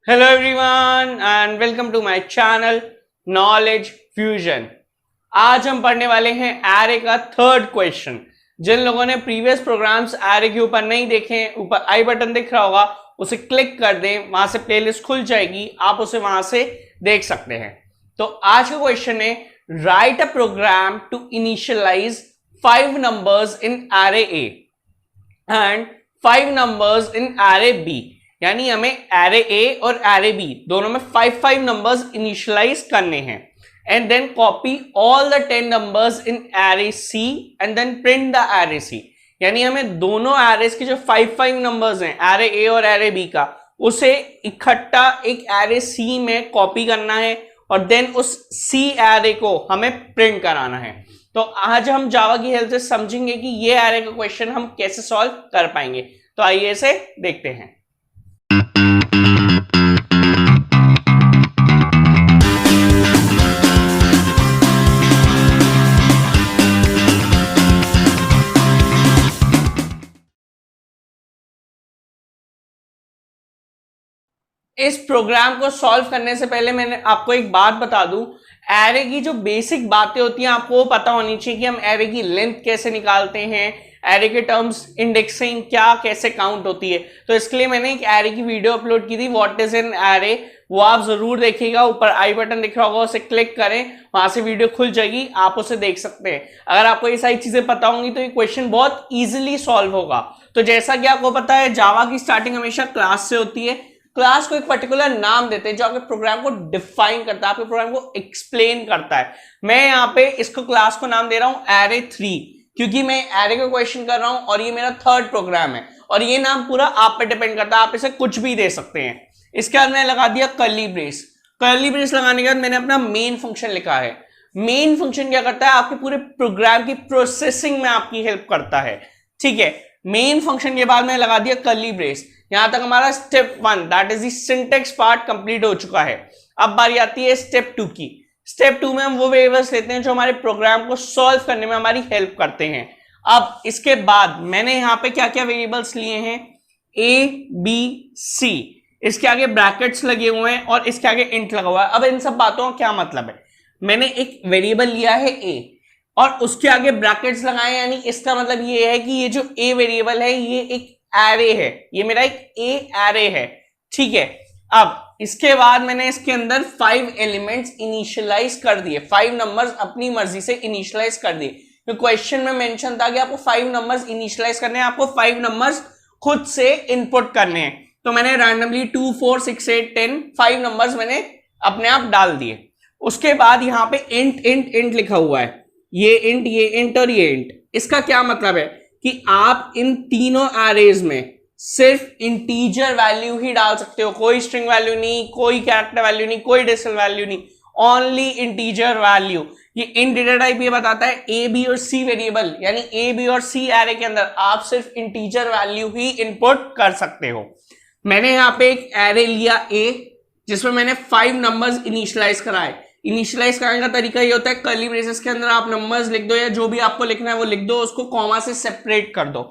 Hello everyone and welcome to my channel knowledge fusion. आज हम पढ़ने वाले हैं एरे का थर्ड क्वेश्चन। जिन लोगों ने प्रीवियस प्रोग्राम्स एरे के ऊपर नहीं देखे, ऊपर आई बटन दिख रहा होगा, उसे क्लिक कर दें, वहां से प्लेलिस्ट खुल जाएगी, आप उसे वहां से देख सकते हैं। तो आज का क्वेश्चन है write a program to initialize 5 numbers in array A and 5 numbers in array B. यानी हमें एरे ए और एरे बी दोनों में 5 नंबर्स इनिशियलाइज करने हैं and then copy all the 10 numbers in array C and then print the array C. यानी हमें दोनों एरेस के जो 5 नंबर्स हैं एरे ए और एरे बी का, उसे इकट्ठा एक एरे सी में कॉपी करना है और देन उस सी एरे को हमें प्रिंट कराना है। तो आज हम जावा की हेल्प से समझेंगे कि ये एरे का क्वेश्चन हम कैसे सॉल्व कर पाएंगे। तो आइए इसे देखते हैं। इस प्रोग्राम को सॉल्व करने से पहले मैंने आपको एक बात बता दूं, एरे की जो बेसिक बातें होती हैं आपको पता होनी चाहिए कि हम एरे की लेंथ कैसे निकालते हैं, एरे के टर्म्स इंडेक्सिंग क्या कैसे काउंट होती है। तो इसके लिए मैंने एक एरे की वीडियो अपलोड की थी, व्हाट इज एन एरे, वो आप जरूर देखिएगा। ऊपर आई बटन दिख रहा होगा, उसे क्लिक करें, वहां से वीडियो खुल जाएगी, आप उसे देख सकते हैं। अगर आपको ये सारी चीजें पता होंगी तो ये क्वेश्चन बहुत ईजिली सॉल्व होगा। तो जैसा कि आपको पता है, जावा की स्टार्टिंग हमेशा क्लास से होती है। क्लास को एक पर्टिकुलर नाम देते हैं जो आपके प्रोग्राम को डिफाइन करता है, आपके प्रोग्राम को एक्सप्लेन करता है। मैं यहाँ पे इसको क्लास को नाम दे रहा हूं एरे 3, क्योंकि मैं एरे का क्वेश्चन कर रहा हूं और ये मेरा थर्ड प्रोग्राम है और ये नाम पूरा आप पे डिपेंड करता है, आप इसे कुछ भी दे सकते हैं। इसके बाद मैंने लगा दिया कर्ली ब्रेस। कर्ली ब्रेस लगाने के बाद मैंने अपना मेन फंक्शन लिखा है। मेन फंक्शन क्या करता है, आपके पूरे प्रोग्राम की प्रोसेसिंग में आपकी हेल्प करता है। ठीक है, मेन फंक्शन के बाद मैंने लगा दिया कर्ली ब्रेस। यहां तक हमारा step 1 that is the syntax part complete हो चुका है। अब बारी आती है स्टेप 2 की। स्टेप 2 में हम वो वेरिएबल्स लेते हैं जो हमारे प्रोग्राम को सॉल्व करने में हमारी हेल्प करते हैं। अब इसके बाद मैंने यहां पे क्या क्या वेरिएबल्स लिए हैं, ए बी सी, इसके आगे ब्रैकेट्स लगे हुए हैं और इसके आगे इंट लगा हुआ है। अब इन सब बातों का क्या मतलब है, मैंने एक वेरिएबल लिया है ए और उसके आगे ब्रैकेट्स लगाए, यानी इसका मतलब ये है कि ये जो ए वेरिएबल है ये एक एरे है, ये मेरा एक ए एरे है। ठीक है, अब इसके बाद मैंने इसके अंदर 5 एलिमेंट्स इनिशियलाइज कर दिए, 5 नंबर्स अपनी मर्जी से इनिशियलाइज कर दिए। तो क्वेश्चन में मेंशन था कि आपको 5 नंबर्स इनिशियलाइज करने हैं, आपको 5 नंबर्स खुद से इनपुट करने हैं। तो मैंने रैंडमली 2 4 6 8 10 5 नंबर्स मैंने अपने आप डाल दिए। उसके बाद यहाँ पे इंट इंट इंट लिखा हुआ है, ये इंट और ये इंट। इसका क्या मतलब है कि आप इन तीनों एरेज में सिर्फ इंटीजर वैल्यू ही डाल सकते हो, कोई स्ट्रिंग वैल्यू नहीं, कोई कैरेक्टर वैल्यू नहीं, कोई डेसिमल वैल्यू नहीं, ओनली इंटीजर वैल्यू। ये इन डेटा टाइप ये बताता है ए बी और सी वेरिएबल, यानी ए बी और सी एरे के अंदर आप सिर्फ इंटीजर वैल्यू ही इनपुट कर सकते हो। मैंने यहाँ पे एक एरे लिया ए जिसमें मैंने 5 नंबर्स इनिशियलाइज कराए। इनिशियलाइज कराने का तरीका ये होता है, कर्ली ब्रेसेस के अंदर आप नंबर्स लिख दो या जो भी आपको लिखना है वो लिख दो, उसको कॉमा से सेपरेट कर दो।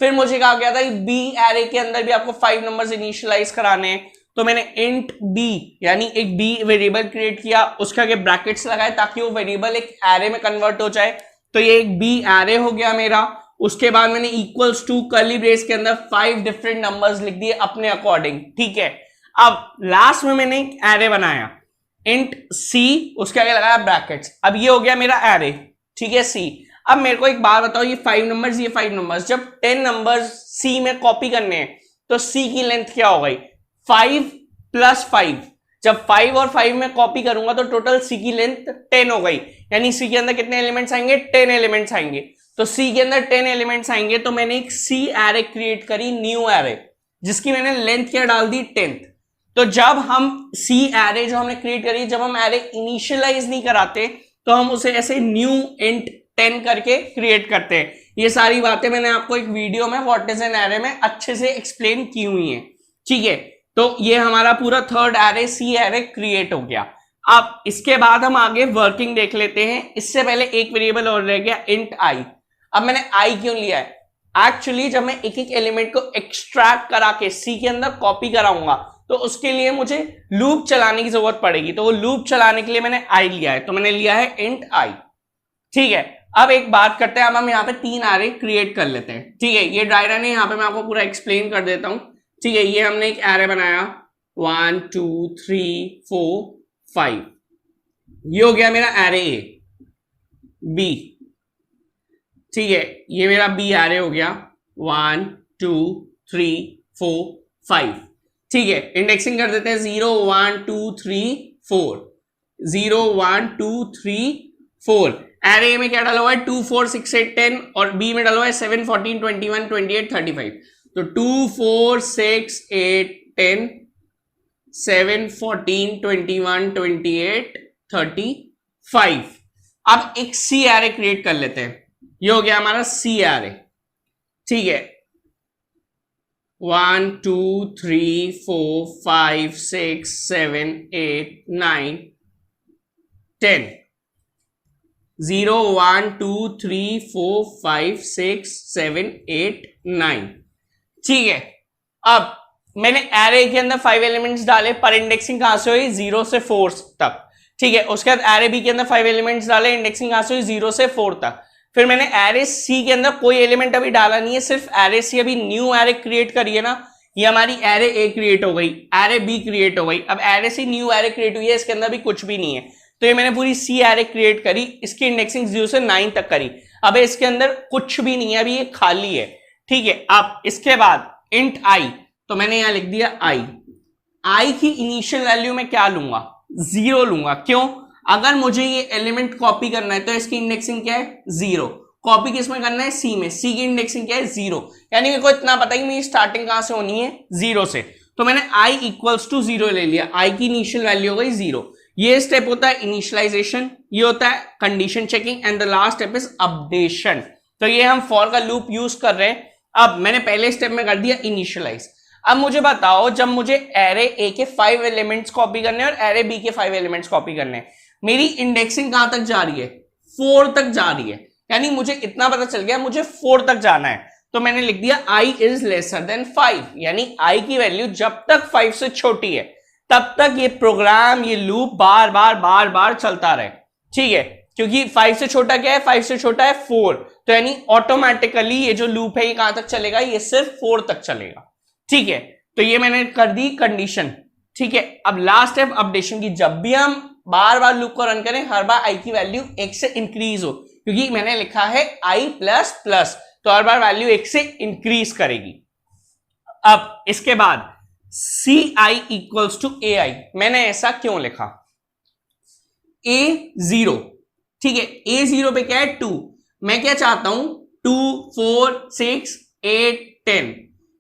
फिर मुझे कहा गया था कि बी एरे के अंदर भी आपको 5 नंबर्स इनिशियलाइज कराने हैं, तो मैंने इंट बी यानी एक बी वेरिएबल क्रिएट किया, उसके आगे ब्रैकेट्स लगाए ताकि वो वेरिएबल एक एरे में कन्वर्ट हो जाए। तो ये एक बी एरे हो गया मेरा। उसके बाद मैंने इक्वल्स टू कर्ली ब्रेस के अंदर 5 डिफरेंट नंबर्स लिख दिए अपने अकॉर्डिंग। ठीक है, अब लास्ट में मैंने एक एरे बनाया इंट सी, उसके आगे लगाया ब्रैकेट्स। अब ये हो गया मेरा एरे। ठीक है, सी। अब मेरे को एक बात बताओ, ये 5 नंबर्स, ये 5 नंबर्स जब 10 नंबर्स सी में कॉपी करने हैं तो सी की लेंथ क्या हो गई, 5 + 5। जब 5 और 5 में कॉपी करूंगा तो टोटल सी की लेंथ 10 हो गई, यानी सी के अंदर कितने एलिमेंट्स आएंगे, 10 एलिमेंट्स आएंगे। तो सी के अंदर 10 एलिमेंट्स आएंगे, तो मैंने एक सी एरे क्रिएट करी, न्यू एरे, जिसकी मैंने लेंथ क्या डाल दी, 10। तो जब हम सी एरे जो हमने क्रिएट करी, जब हम एरे इनिशियलाइज नहीं कराते तो हम उसे ऐसे न्यू इंट 10 करके क्रिएट करते हैं। ये सारी बातें मैंने आपको एक वीडियो में व्हाट इज एन एरे में अच्छे से एक्सप्लेन की हुई हैं। ठीक है, तो ये हमारा पूरा थर्ड एरे सी एरे क्रिएट हो गया। अब इसके बाद हम आगे वर्किंग देख लेते हैं। इससे पहले एक वेरिएबल और रह गया, इंट आई। अब मैंने आई क्यों लिया है, एक्चुअली जब मैं एक एक एलिमेंट को एक्सट्रैक्ट करा के सी के अंदर कॉपी कराऊंगा तो उसके लिए मुझे लूप चलाने की जरूरत पड़ेगी, तो वो लूप चलाने के लिए मैंने आई लिया है, तो मैंने लिया है इंट आई। ठीक है, अब एक बात करते हैं, अब हम यहाँ पे 3 एरे क्रिएट कर लेते हैं। ठीक है, ये डायग्राम है, यहाँ पे मैं आपको पूरा एक्सप्लेन कर देता हूं। ठीक है, ये हमने एक एरे बनाया 1 2 3 4 5, ये हो गया मेरा एरे ए। बी, ठीक है, ये मेरा बी एरे हो गया 1 2 3 4 5। ठीक है, इंडेक्सिंग कर देते हैं 0 1 2 3 4, 0 1 2 3 4। एरे में क्या डाला हुआ है 2 4 6 8 10, और बी में डाला हुआ है 7 14 21 28 35। तो 2 4 6 8 10 7 14 21 28 35। अब एक सी एरे क्रिएट कर लेते हैं, ये हो गया हमारा सी एरे। ठीक है, 1 2 3 4 5 6 7 8 9 10, 0 1 2 3 4 5 6 7 8 9। ठीक है, अब मैंने एरे के अंदर 5 एलिमेंट्स डाले, पर इंडेक्सिंग कहां से हुई 0 से 4 तक। ठीक है, उसके बाद एरे बी के अंदर 5 एलिमेंट्स डाले, इंडेक्सिंग कहां से हुई 0 से 4 तक। फिर मैंने एरे सी के अंदर कोई एलिमेंट अभी डाला नहीं है, सिर्फ एरे सी अभी न्यू एरे क्रिएट करी है ना, ये हमारी एरे ए क्रिएट हो गई, एरे बी क्रिएट हो गई। अब एरे सी न्यू एरे क्रिएट हुई है, इसके अंदर भी कुछ भी नहीं है, तो ये मैंने पूरी सी एरे क्रिएट करी, इसकी इंडेक्सिंग 0 से 9 तक करी। अब इसके अंदर कुछ भी नहीं है, अभी ये खाली है। ठीक है, अब इसके बाद इंट आई, तो मैंने यहां लिख दिया आई। आई की इनिशियल वैल्यू में क्या लूंगा 0 लूंगा। क्यों? अगर मुझे ये एलिमेंट कॉपी करना है तो इसकी इंडेक्सिंग क्या है 0। कॉपी किस में करना है सी में, सी की इंडेक्सिंग क्या है 0, यानी मेरे को इतना पता है कि मेरी स्टार्टिंग कहां से होनी है 0 से। तो मैंने आई इक्वल्स टू 0 ले लिया, आई की इनिशियल वैल्यू हो गई 0। ये स्टेप होता है इनिशियलाइजेशन, ये होता है condition checking, and the last step is updation. तो ये हम फॉर का लूप यूज कर रहे हैं। अब मैंने पहले स्टेप में कर दिया इनिशियलाइज। अब मुझे बताओ, जब मुझे एरे ए के 5 एलिमेंट्स कॉपी करने हैं और एरे बी के 5 एलिमेंट्स कॉपी करने हैं, मेरी इंडेक्सिंग कहां तक जा रही है 4 तक जा रही है, यानी मुझे इतना पता चल गया मुझे 4 तक जाना है। तो मैंने लिख दिया i इज लेसर देन 5, यानी i की वैल्यू जब तक 5 से छोटी है तब तक ये प्रोग्राम, ये लूप बार बार चलता रहे। ठीक है, क्योंकि 5 से छोटा क्या है, 5 से छोटा है 4, तो यानी ऑटोमेटिकली ये जो लूप है ये कहां तक चलेगा, ये सिर्फ 4 तक चलेगा। ठीक है, तो ये मैंने कर दी कंडीशन। ठीक है, अब लास्ट स्टेप अपडेशन की, जब भी हम बार बार लूप को रन करें हर बार आई की वैल्यू 1 से इंक्रीज हो, क्योंकि मैंने लिखा है आई प्लस प्लस, तो हर बार वैल्यू 1 से इंक्रीज करेगी। अब इसके बाद सी आई इक्वल्स टू ए आई, मैंने ऐसा क्यों लिखा, A0। ठीक है, A0 पे क्या है 2, मैं क्या चाहता हूं 2 4 6 8 10,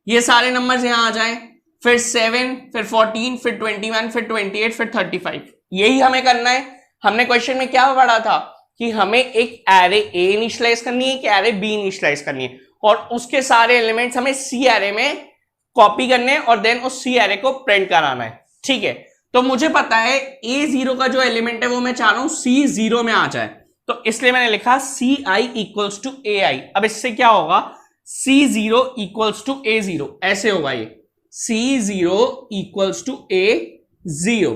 ये सारे नंबर्स यहां आ जाएं, फिर 7 फिर 14 फिर 21 फिर 28 फिर 35, यही हमें करना है। हमने क्वेश्चन में क्या पढ़ा था कि हमें एक एरे ए इनिशियलाइज करनी है, एक एरे बी इनिशियलाइज करनी है, और उसके सारे एलिमेंट्स हमें सी एरे में कॉपी करने हैं और देन उस सी एरे को प्रिंट कराना है। ठीक है, तो मुझे पता है A0 का जो एलिमेंट है वो मैं चाह रहा हूं C0 में आ जाए, तो इसलिए मैंने लिखा सी आई इक्वल्स टू ए आई। अब इससे क्या होगा, C0 इक्वल्स टू A0, ऐसे होगा ये C0 इक्वल्स टू A0,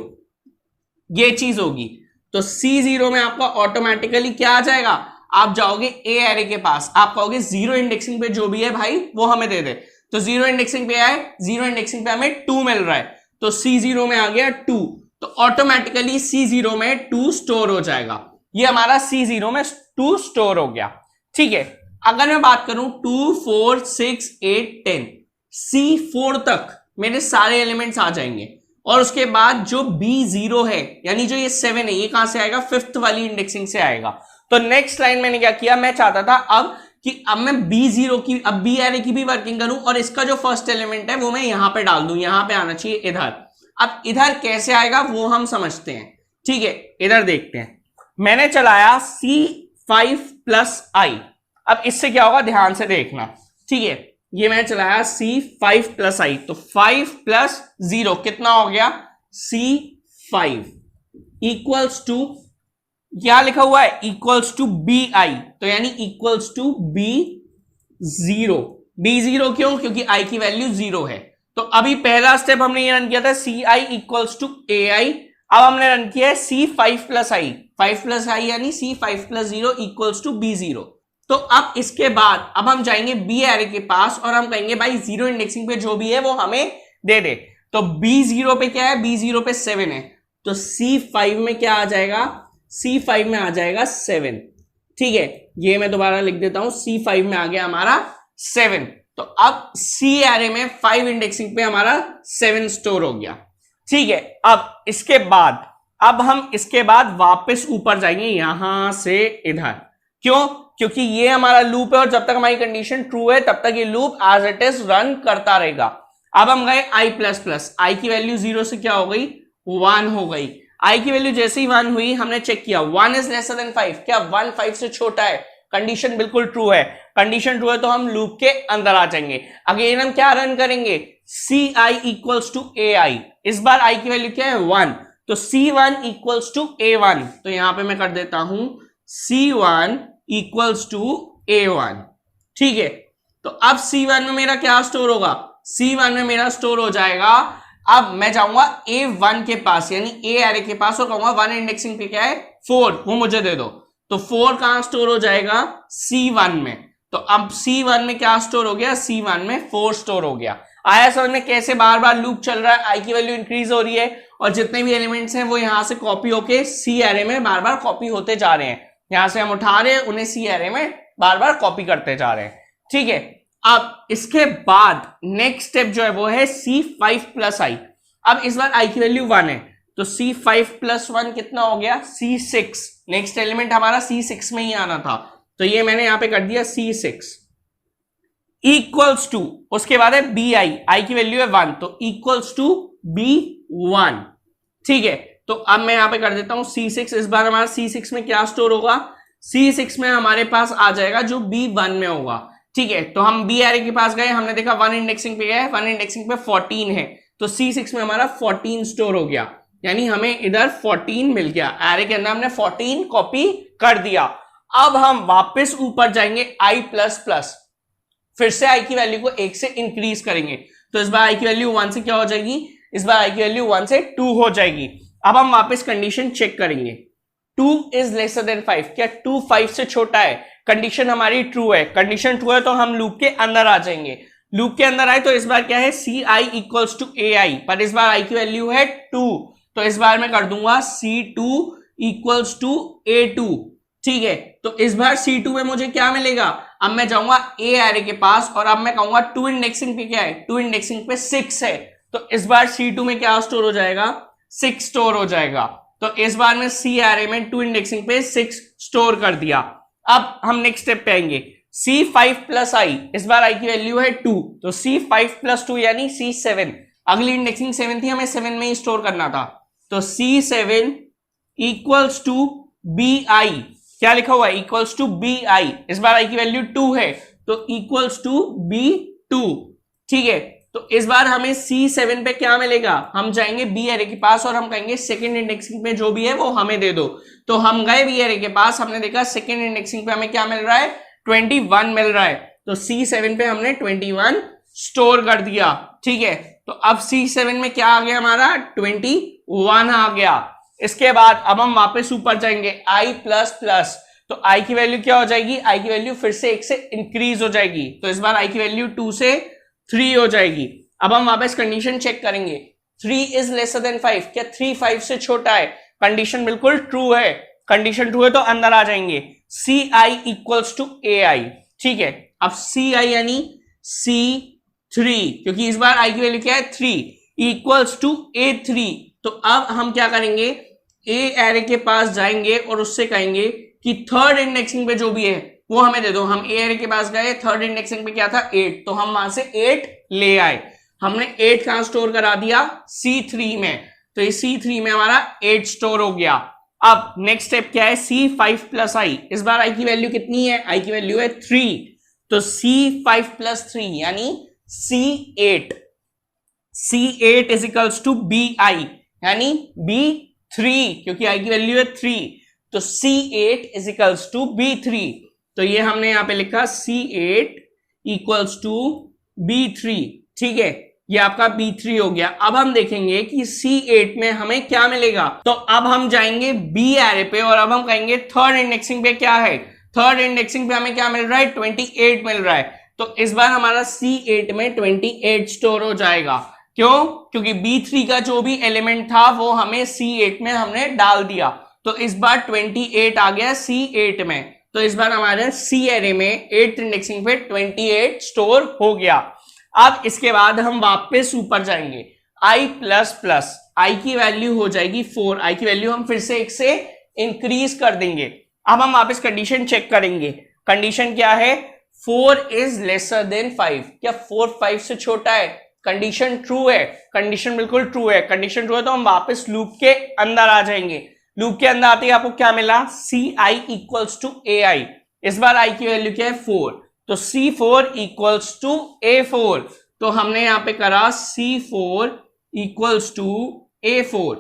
ये चीज होगी। तो C0 में आपका ऑटोमेटिकली क्या आ जाएगा, आप जाओगे ए एरे के पास, आप कहोगे 0 इंडेक्सिंग पे जो भी है भाई वो हमें दे दे, तो 0 इंडेक्सिंग पे आए, 0 इंडेक्सिंग पे हमें 2 मिल रहा है, तो C0 में आ गया 2, तो ऑटोमेटिकली C0 में 2 स्टोर हो जाएगा। ये हमारा C0 में 2 स्टोर हो गया। ठीक है, अगर मैं बात करूं 2 4 6 8 10, C4 तक मेरे सारे एलिमेंट्स आ जाएंगे, और उसके बाद जो B0 है यानी जो ये 7 है, ये कहां से आएगा 5th वाली इंडेक्सिंग से आएगा। तो नेक्स्ट लाइन मैंने क्या किया, मैं चाहता था अब मैं B0 की, अब बी एरे की भी वर्किंग करूं, और इसका जो फर्स्ट एलिमेंट है वो मैं यहां पे डाल दूं, यहां पे आना चाहिए इधर। अब इधर कैसे आएगा वो हम समझते हैं। ठीक है, इधर देखते हैं, मैंने चलाया C5 प्लस आई। अब इससे क्या होगा ध्यान से देखना। ठीक है, ये मैंने चलाया C5 प्लस आई, तो 5 प्लस 0 कितना हो गया C5 इक्वल्स टू, क्या लिखा हुआ है इक्वल्स टू BI, तो यानी इक्वल्स टू B0। B0 क्यों, क्योंकि I की वैल्यू 0 है, तो अभी पहला स्टेप हमने ये रन किया था सी आई इक्वल्स टू ए आई, अब हमने रन किया है सी 5 प्लस आई, 5 प्लस आई यानी सी 5 प्लस 0 इक्वल्स टू बी 0। तो अब इसके बाद अब हम जाएंगे बी एरे के पास और हम कहेंगे भाई जीरो इंडेक्सिंग पे जो भी है वो हमें दे दे। तो बी 0 पे क्या है, बी 0 पे 7 है, तो सी 5 में क्या आ जाएगा, सी 5 में आ जाएगा 7। ठीक है, ये मैं दोबारा लिख देता हूं, सी 5 में आ गया हमारा 7। तो अब सी एरे में 5 इंडेक्सिंग पे हमारा 7 स्टोर हो गया। ठीक है, अब इसके बाद अब हम इसके बाद वापस ऊपर जाएंगे यहां से इधर। क्यों? क्योंकि ये हमारा लूप है और जब तक हमारी कंडीशन ट्रू है तब तक ये loop as it is run करता रहेगा। अब हम गए आई प्लस प्लस, आई की वैल्यू 0 से क्या हो गई, 1 हो गई। आई की वैल्यू जैसे ही 1 हुई हमने चेक किया 1 इज लेसर देन 5, क्या 1 5 से छोटा है, कंडीशन बिल्कुल ट्रू है। कंडीशन ट्रू है तो हम लूप के अंदर आ जाएंगे। अगेन हम क्या रन करेंगे, सी आई इक्वल्स टू ए आई, इस बार आई की वैल्यू क्या है 1, तो C1 इक्वल्स टू A1, तो यहां पे मैं कर देता हूं C1 इक्वल्स टू A1। ठीक है, तो अब C1 में मेरा क्या स्टोर होगा, C1 में मेरा स्टोर हो जाएगा, अब मैं जाऊंगा A1 के पास यानी A एरे के पास और कहूंगा 1 इंडेक्सिंग पे क्या है 4, वो मुझे दे दो। तो 4 कहां स्टोर हो जाएगा, C1 में। तो अब C1 में क्या स्टोर हो गया, C1 में 4 स्टोर हो गया। आया समझ में कैसे बार बार लूप चल रहा है, आई की वैल्यू इंक्रीज हो रही है और जितने भी एलिमेंट्स हैं वो यहां से कॉपी होके सी एरे में बार बार कॉपी होते जा रहे हैं। यहां से हम उठा रहे हैं उन्हें सी एरे में बार बार कॉपी करते जा रहे हैं। ठीक है, अब इसके बाद नेक्स्ट स्टेप जो है वो है C5 प्लस आई। अब इस बार आई की वैल्यू 1 है तो C5 प्लस 1 कितना हो गया, C6। नेक्स्ट एलिमेंट हमारा C6 में ही आना था, तो ये मैंने यहां पे कर दिया C6 इक्वल्स टू, उसके बाद है बी आई की वैल्यू है 1 तो इक्वल्स टू B1। ठीक है, तो अब मैं यहां पे कर देता हूं C6, इस बार हमारा C6 में क्या स्टोर होगा, C6 में हमारे पास आ जाएगा जो B1 में होगा। ठीक है, तो हम बी एरे के पास गए, हमने देखा 1 इंडेक्सिंग पे गया है, 1 इंडेक्सिंग पे 14 है, तो C6 में हमारा 14 स्टोर हो गया, यानी हमें इधर 14 मिल गया, एरे के अंदर हमने 14 कॉपी कर दिया। अब हम वापस ऊपर जाएंगे आई प्लस प्लस, फिर से आई की वैल्यू को 1 से इंक्रीज करेंगे, तो इस बार आई की वैल्यू 1 से क्या हो जाएगी, इस बार आई की वैल्यू 1 से 2 हो जाएगी। अब हम वापस कंडीशन चेक करेंगे, 2 इज लेसर देन 5, क्या 2 5 से छोटा है, कंडीशन हमारी ट्रू है। कंडीशन ट्रू है तो हम लूप के अंदर आ जाएंगे। लूप के अंदर आए तो इस बार क्या है, सी आई इक्वल्स टू ए आई, पर इस बार आई की वैल्यू है 2, तो इस बार मैं कर दूंगा C2 इक्वल्स टू A2। ठीक है, तो इस बार C2 में मुझे क्या मिलेगा, अब मैं जाऊंगा A एरे के पास और अब मैं कहूंगा 2 इंडेक्सिंग पे क्या है, 2 इंडेक्सिंग पे 6 है, तो इस बार C2 में क्या स्टोर हो जाएगा, 6 स्टोर हो जाएगा। तो इस बार में C एरे में 2 इंडेक्सिंग पे 6 स्टोर कर दिया। अब हम नेक्स्ट स्टेप पे आएंगे, C5 प्लस आई, इस बार आई की वैल्यू है 2, तो C5 प्लस 2 यानी C7, अगली इंडेक्सिंग 7 थी, हमें 7 में ही स्टोर करना था, तो C7 इक्वल्स टू बी आई, क्या लिखा हुआ है, इक्वल्स टू बी आई, इस बार आई की वैल्यू 2 है तो इक्वल्स टू B2। ठीक है, तो इस बार हमें C7 पे क्या मिलेगा, हम जाएंगे बी एरे के पास और हम कहेंगे सेकंड इंडेक्सिंग पे जो भी है वो हमें दे दो। तो हम गए बी एरे के पास, हमने देखा सेकंड इंडेक्सिंग पे हमें क्या मिल रहा है, 21 मिल रहा है, तो C7 पे हमने 21 स्टोर कर दिया। ठीक है, तो अब C7 में क्या आ गया हमारा, 21 आ गया। इसके बाद अब हम वापस ऊपर जाएंगे आई प्लस प्लस, तो आई की वैल्यू क्या हो जाएगी, आई की वैल्यू फिर से 1 से इंक्रीज हो जाएगी, तो इस बार आई की वैल्यू 2 से 3 हो जाएगी। अब हम वापस कंडीशन चेक करेंगे, 3 इज लेसर देन 5, क्या 3 5 से छोटा है, कंडीशन बिल्कुल ट्रू है, कंडीशन ट्रू है तो अंदर आ जाएंगे, सी आई इक्वल्स टू ए आई। ठीक है, अब सी आई यानी C3, क्योंकि इस बार आई की वैल्यू क्या है 3 इक्वल्स टू A3, तो अब हम क्या करेंगे, ए एरे के पास जाएंगे और उससे कहेंगे कि थर्ड इंडेक्सिंग पे जो भी है वो हमें दे दो। हम ए एरे के पास गए, थर्ड इंडेक्सिंग पे क्या था 8, तो हम वहां से 8 ले आए, हमने 8 कहां स्टोर करा दिया, C3 में, तो ये C3 में हमारा 8 स्टोर हो गया। अब नेक्स्ट स्टेप क्या है, C5 प्लस आई, इस बार आई की वैल्यू कितनी है, आई की वैल्यू है 3, तो C5 प्लस 3 यानी C8, C8 is equals to B I यानी B3, क्योंकि आई की वैल्यू है 3, तो C8 is equals to B3, तो ये हमने यहां पे लिखा C8 इक्वल्स टू B3। ठीक है, ये आपका B3 हो गया। अब हम देखेंगे कि C8 में हमें क्या मिलेगा। तो अब हम जाएंगे B एरे पे और अब हम कहेंगे थर्ड इंडेक्सिंग पे क्या है। थर्ड इंडेक्सिंग पे हमें क्या मिल रहा है, 28 मिल रहा है। तो इस बार हमारा C8 में 28 स्टोर हो जाएगा। क्यों? क्योंकि B3 का जो भी एलिमेंट था वो हमें C8 में हमने डाल दिया, तो इस बार 28 आ गया C8 में। तो इस बार हमारे C एरे में 8th इंडेक्सिंग पे 28 स्टोर हो गया। अब इसके बाद हम वापस ऊपर जाएंगे, i प्लस प्लस, i की वैल्यू हो जाएगी 4, i की वैल्यू हम फिर से 1 से इंक्रीज कर देंगे। अब हम वापस कंडीशन चेक करेंगे। कंडीशन क्या है, 4 इज लेसर देन 5। क्या 4 5 से छोटा है? कंडीशन ट्रू है, कंडीशन बिल्कुल ट्रू है। कंडीशन ट्रू है तो हम वापस लूप के अंदर आ जाएंगे। लूप के अंदर आते ही आपको क्या मिला, ci इक्वल्स टू ai। इस बार i की वैल्यू क्या है, 4, तो C4 इक्वल्स टू A4। तो हमने यहां पे करा C4 इक्वल्स टू A4।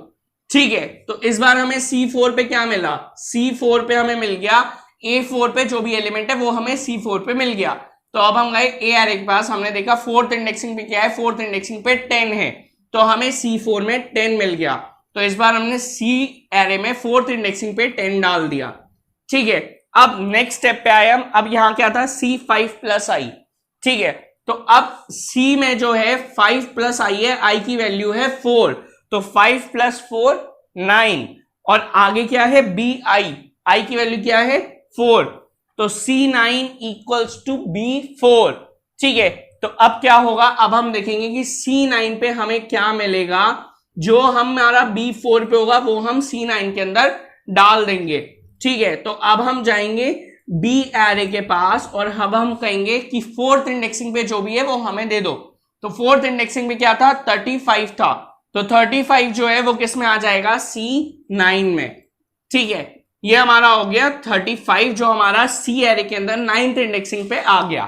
ठीक है, तो इस बार हमें C4 पे क्या मिला, C4 पे हमें मिल गया A4 पे जो भी एलिमेंट है वो हमें C4 पे मिल गया। तो अब हम गए ए एरे के पास, हमने देखा फोर्थ इंडेक्सिंग पे क्या है, फोर्थ इंडेक्सिंग पे 10 है, तो हमें C4 में 10 मिल गया। तो इस बार हमने C एरे में फोर्थ इंडेक्सिंग पे 10 डाल दिया। ठीक है, अब नेक्स्ट स्टेप पे आए हम। अब यहां क्या था, C5 प्लस आई। ठीक है, तो अब C में जो है 5 प्लस आई है, I की वैल्यू है 4, तो 5 प्लस 4 9, और आगे क्या है BI, I की वैल्यू क्या है 4, तो C9 इक्वल्स टू B4। ठीक है, तो अब क्या होगा, अब हम देखेंगे कि C9 पे हमें क्या मिलेगा, जो हमारा B4 पे होगा वो हम C9 के अंदर डाल देंगे। ठीक है, तो अब हम जाएंगे B एरे के पास और अब हम कहेंगे कि फोर्थ इंडेक्सिंग पे जो भी है वो हमें दे दो। तो फोर्थ इंडेक्सिंग पे क्या था, 35 था, तो 35 जो है वो किस में आ जाएगा, C9 में। ठीक है, ये हमारा हो गया 35 जो हमारा C एरे के अंदर 9th इंडेक्सिंग पे आ गया।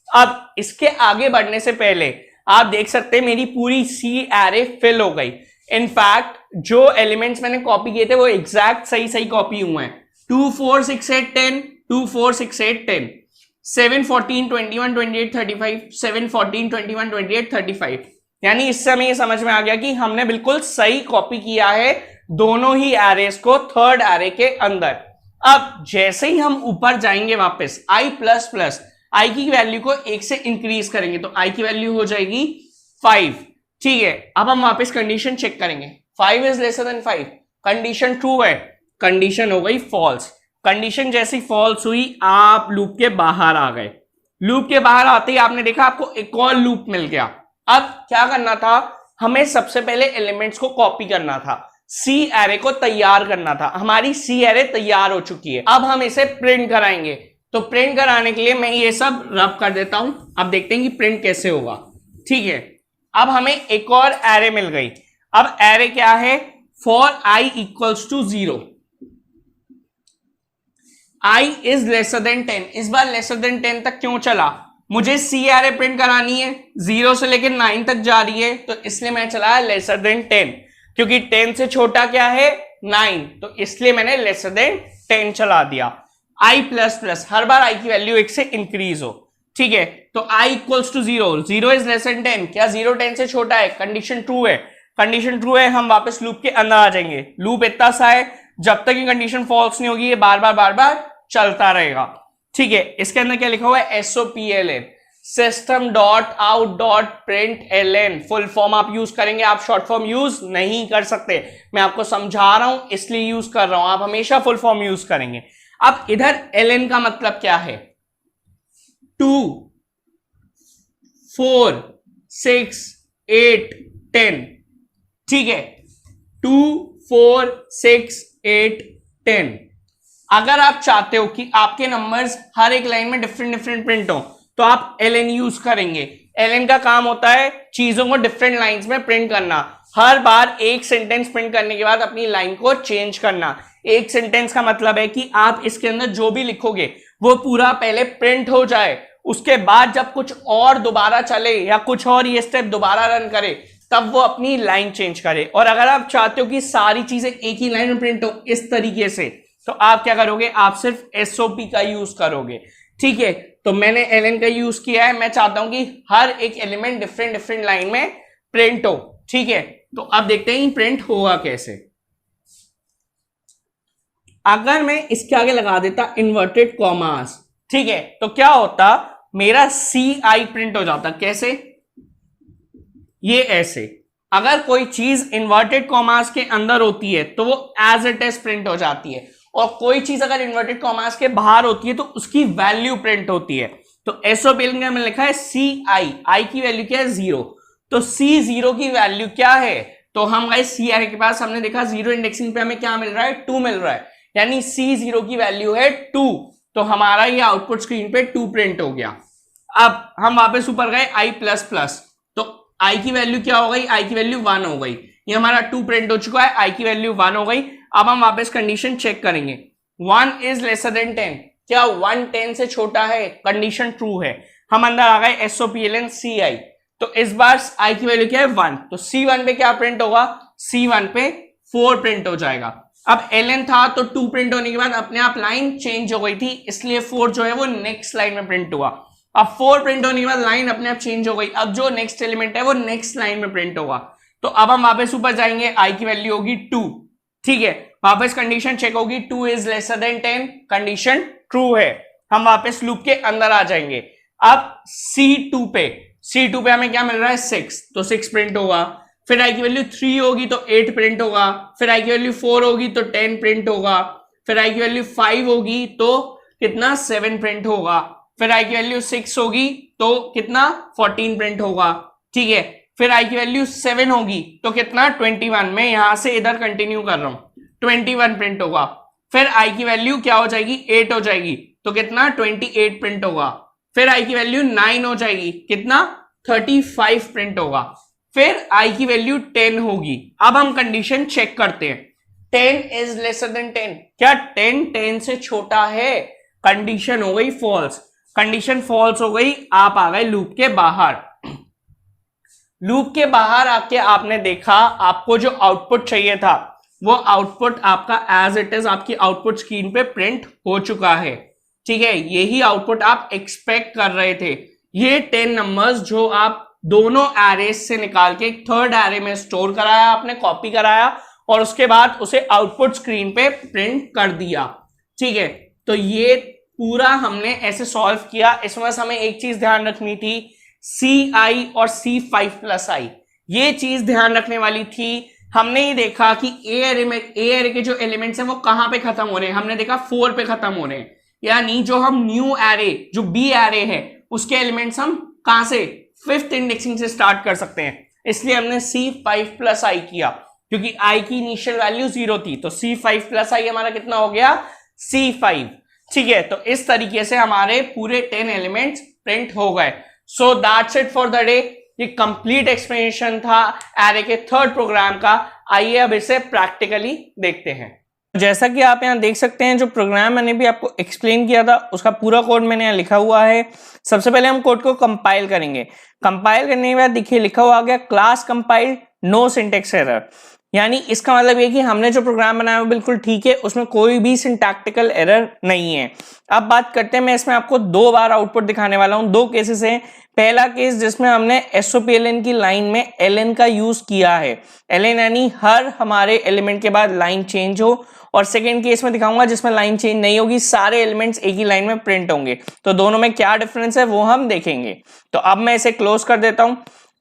अब इसके आगे बढ़ने से पहले आप देख सकते हैं मेरी पूरी C एरे फिल हो गई। इनफैक्ट जो एलिमेंट्स मैंने कॉपी किए थे वो एग्जैक्ट सही कॉपी हुए हैं। 2 4 6 8 10, 2 4 6 8 10, 7 14 21 28 35, 7 14 21 28 35। यानी इससे हमें ये समझ में आ गया कि हमने बिल्कुल सही कॉपी किया है दोनों ही एरेस को थर्ड एरे के अंदर। अब जैसे ही हम ऊपर जाएंगे वापस i प्लस प्लस, i की वैल्यू को 1 से इंक्रीज करेंगे, तो i की वैल्यू हो जाएगी 5। ठीक है, अब हम वापस कंडीशन चेक करेंगे, 5 is lesser then 5, condition true है, कंडीशन हो गई फॉल्स। कंडीशन जैसी फॉल्स हुई आप लूप के बाहर आ गए। लूप के बाहर आते ही आपने देखा आपको एक और लूप मिल गया। अब क्या करना था, हमें सबसे पहले एलिमेंट्स को कॉपी करना था, C एरे को तैयार करना था। हमारी C एरे तैयार हो चुकी है, अब हम इसे प्रिंट कराएंगे। तो प्रिंट कराने के लिए मैं ये सब रब कर देता हूं, अब देखते हैं कि प्रिंट कैसे होगा। ठीक है, अब हमें एक और एरे मिल गई। अब एरे क्या है, for i equals to 0, i is lesser than 10। इस बार लेसर देन 10 तक क्यों चला, मुझे C एरे प्रिंट करानी है, 0 से लेकर 9 तक जा रही है, तो इसलिए मैं चलाया लेसर देन 10, क्योंकि 10 से छोटा क्या है 9, तो इसलिए मैंने लेसर देन 10 चला दिया। i प्लस प्लस, हर बार i की वैल्यू 1 से इंक्रीज हो। ठीक है, तो i equals to 0, 0 is less than 10, क्या 0 10 से छोटा है, कंडीशन ट्रू है, कंडीशन ट्रू है, हम वापस लूप के अंदर आ जाएंगे। लूप इतना सा है जब तक ये कंडीशन फॉल्स नहीं होगी ये बार बार चलता रहेगा। ठीक है, इसके अंदर क्या लिखा हुआ है, SOPLN, system dot out dot print ln। Full form आप यूज करेंगे, आप शॉर्ट फॉर्म यूज नहीं कर सकते, मैं आपको समझा रहा हूं इसलिए यूज कर रहा हूं, आप हमेशा फुल फॉर्म यूज करेंगे। अब इधर ln का मतलब क्या है, 2 4 6 8 10। ठीक है, 2 4 6 8 10। अगर आप चाहते हो कि आपके नंबर्स हर एक लाइन में डिफरेंट प्रिंट हो तो आप ln यूज करेंगे। ln का काम होता है चीजों को डिफरेंट लाइंस में प्रिंट करना, हर बार एक सेंटेंस प्रिंट करने के बाद अपनी लाइन को चेंज करना। एक सेंटेंस का मतलब है कि आप इसके अंदर जो भी लिखोगे वो पूरा पहले प्रिंट हो जाए, उसके बाद जब कुछ और दोबारा चले या कुछ और ये स्टेप दोबारा रन करे तब वो अपनी लाइन चेंज करे। और अगर आप चाहते हो कि सारी चीजें एक ही लाइन में प्रिंट हो इस तरीके से, तो आप क्या करोगे, आप सिर्फ SOP का यूज करोगे। ठीक है, तो मैंने ln का यूज किया है, मैं चाहता हूं कि हर एक एलिमेंट डिफरेंट लाइन में प्रिंट हो। ठीक है, तो अब देखते हैं प्रिंट होगा कैसे। अगर मैं इसके आगे लगा देता इन्वर्टेड कॉमास, ठीक है, तो क्या होता, मेरा सी आई प्रिंट हो जाता। कैसे? ये ऐसे। अगर कोई चीज इन्वर्टेड कॉमास के अंदर होती है तो वो एज इट इज प्रिंट हो जाती है, और कोई चीज अगर इन्वर्टेड कॉमास के बाहर होती है तो उसकी वैल्यू प्रिंट होती है। तो एसओपीएल में लिखा है सी आई, आई की वैल्यू क्या है 0, तो सी 0 की वैल्यू क्या है, तो हम गए सी आई के पास, हमने देखा 0 इंडेक्सिंग पे हमें क्या मिल रहा है, 2 मिल रहा है, यानी सी 0 की वैल्यू है 2, तो हमारा ये आउटपुट स्क्रीन पे 2 प्रिंट हो गया। अब हम वापस ऊपर गए आई प्लस प्लस, तो आई की वैल्यू क्या हो गई, आई की वैल्यू 1 हो गई, ये हमारा 2 प्रिंट हो चुका है, आई की वैल्यू 1 हो गई। अब हम वापस कंडीशन चेक करेंगे, 1 इज लेसर देन 10, क्या 1 10 से छोटा है, कंडीशन ट्रू है। हम अंदर आ गए एसओपीएलएन सी आई, तो इस बार आई की वैल्यू क्या है 1, तो C1 पे क्या प्रिंट होगा, C1 पे 4 प्रिंट हो जाएगा। अब एलएन था तो 2 प्रिंट होने के बाद अपने आप लाइन चेंज हो गई थी, इसलिए 4 जो है वो नेक्स्ट लाइन में प्रिंट हुआ। अब 4 प्रिंट होने के बाद लाइन अपने आप चेंज हो गई, अब जो नेक्स्ट एलिमेंट है वो नेक्स्ट लाइन में प्रिंट होगा। तो अब हम वापस ऊपर जाएंगे, आई की वैल्यू होगी 2, ठीक है, वापस कंडीशन चेक होगी, 2 is lesser than 10, condition true है। हम वापस लूप के अंदर आ जाएंगे। अब C2 पे हमें क्या मिल रहा है 6, तो 6 प्रिंट होगा। फिर आई की वैल्यू 3 होगी तो 8 प्रिंट होगा। फिर आई की वैल्यू 4 होगी तो 10 प्रिंट होगा। फिर आई की वैल्यू 5 होगी तो कितना 7 प्रिंट होगा। फिर आई की वैल्यू 6 होगी तो कितना 14 प्रिंट होगा, ठीक है। फिर आई की वैल्यू 7 होगी तो कितना 21, मैं यहां से इधर कंटिन्यू कर रहा हूं, 21 प्रिंट होगा। फिर आई की वैल्यू क्या हो जाएगी 8 हो जाएगी तो कितना 28 प्रिंट होगा। फिर आई की वैल्यू 9 हो जाएगी, कितना 35 प्रिंट होगा। फिर आई की वैल्यू 10 होगी। अब हम कंडीशन चेक करते हैं, 10 इज लेसर देन 10, क्या 10 10 से छोटा है, कंडीशन हो गई फॉल्स, कंडीशन फॉल्स हो गई। आप आ गए लूप के बाहर। लूप के बाहर आके आपने देखा आपको जो आउटपुट चाहिए था वो आउटपुट आपका एज इट इज आपकी आउटपुट स्क्रीन पे प्रिंट हो चुका है, ठीक है। यही आउटपुट आप एक्सपेक्ट कर रहे थे। ये 10 नंबर्स जो आप दोनों एरेज से निकाल के एक थर्ड एरे में स्टोर कराया, आपने कॉपी कराया और उसके बाद उसे आउटपुट स्क्रीन पे प्रिंट कर दिया, ठीक है। तो ये पूरा हमने ऐसे सॉल्व किया। इसमें हमें एक चीज ध्यान रखनी थी, CI और C5+I, ये चीज ध्यान रखने वाली थी। हमने ये देखा कि ए एरे के जो एलिमेंट्स हैं वो कहां पे खत्म हो रहे हैं, हमने देखा 4 पे खत्म हो रहे हैं, यानी जो हम न्यू एरे जो बी एरे है उसके एलिमेंट्स हम कहां से 5th इंडेक्सिंग से स्टार्ट कर सकते हैं, इसलिए हमने C5+I किया, क्योंकि I की इनिशियल वैल्यू 0 थी, तो C5+I हमारा कितना हो गया C5, ठीक है। तो इस तरीके से हमारे पूरे 10 एलिमेंट्स प्रिंट हो गए। So that's it for the day. ये कंप्लीट एक्सप्लेनेशन था एरे के थर्ड प्रोग्राम का। आइए अब इसे प्रैक्टिकली देखते हैं। जैसा कि आप यहाँ देख सकते हैं, जो प्रोग्राम मैंने भी आपको एक्सप्लेन किया था उसका पूरा कोड मैंने यहाँ लिखा हुआ है। सबसे पहले हम कोड को कंपाइल करेंगे। कंपाइल करने के बाद देखिए लिखा हुआ आ गया class compiled no syntax error, यानी इसका मतलब ये कि हमने जो प्रोग्राम बनाया वो बिल्कुल ठीक है, उसमें कोई भी सिंटैक्टिकल एरर नहीं है। अब बात करते हैं, मैं इसमें आपको 2 बार आउटपुट दिखाने वाला हूं। 2 केसेस हैं। पहला केस जिसमें हमने एसओपीएलएन की लाइन में एलएन का यूज किया है, एलएन यानी हर हमारे एलिमेंट के बाद लाइन चेंज हो, और सेकेंड केस में दिखाऊंगा जिसमें लाइन चेंज नहीं होगी, सारे एलिमेंट्स एक ही लाइन में प्रिंट होंगे। तो दोनों में क्या डिफरेंस है वो हम देखेंगे। तो अब मैं इसे क्लोज कर देता हूं।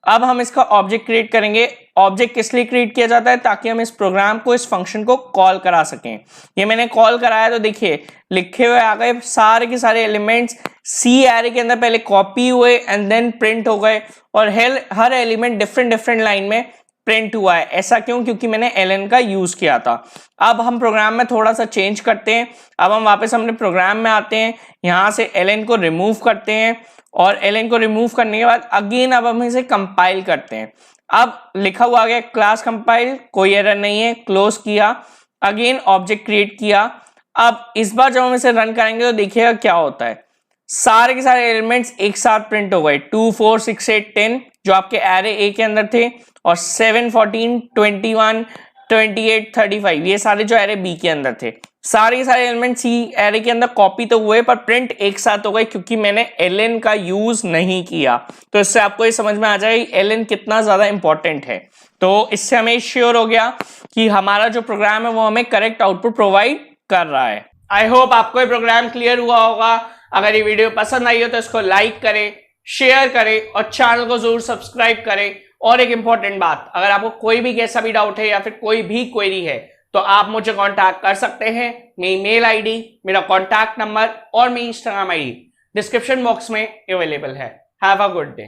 अब हम इसका ऑब्जेक्ट क्रिएट करेंगे। ऑब्जेक्ट किस लिए क्रिएट किया जाता है, ताकि हम इस प्रोग्राम को, इस फंक्शन को कॉल करा सकें। ये मैंने कॉल कराया तो देखिए लिखे हुए आ गए सारे के सारे एलिमेंट्स सी एरे के अंदर पहले कॉपी हुए एंड देन प्रिंट हो गए, और हर एलिमेंट डिफरेंट लाइन में प्रिंट हुआ है। ऐसा क्यों, क्योंकि मैंने एलएन का यूज किया था। अब हम प्रोग्राम में थोड़ा सा चेंज करते हैं। अब हम वापस अपने प्रोग्राम में आते हैं, यहां से एलएन को रिमूव करते हैं, और एलएन को रिमूव करने के बाद अगेन अब हम इसे कंपाइल करते हैं। अब लिखा हुआ आ गया क्लास कंपाइल, कोई एरर नहीं है, क्लोज किया, अगेन ऑब्जेक्ट क्रिएट किया। अब इस बार जब हम इसे रन करेंगे तो देखिएगा क्या होता है, सारे के सारे एलिमेंट्स एक साथ प्रिंट हो गए। 2 4 6 8 10 जो आपके एरे ए के अंदर थे, और 7 14 21 28 35 ये सारे जो एरे बी के अंदर थे। सारे एलिमेंट सी एरे के अंदर कॉपी तो हुए पर प्रिंट एक साथ हो गए क्योंकि मैंने एलएन का यूज नहीं किया। तो इससे आपको ये समझ में आ जाए एलएन कितना ज्यादा इंपॉर्टेंट है। तो इससे हमें श्योर हो गया कि हमारा जो प्रोग्राम है वो हमें करेक्ट आउटपुट प्रोवाइड कर रहा है। आई होप आपको ये प्रोग्राम क्लियर हुआ होगा। अगर ये वीडियो पसंद आई हो तो इसको लाइक करें, शेयर करें और चैनल को जरूर सब्सक्राइब करें। और एक इंपॉर्टेंट बात, अगर आपको कोई भी कैसा भी डाउट है या फिर कोई भी क्वेरी है तो आप मुझे कांटेक्ट कर सकते हैं। मेरी मेल आईडी, मेरा कांटेक्ट नंबर और मेरी इंस्टाग्राम आईडी डिस्क्रिप्शन बॉक्स में अवेलेबल है। Have a good day.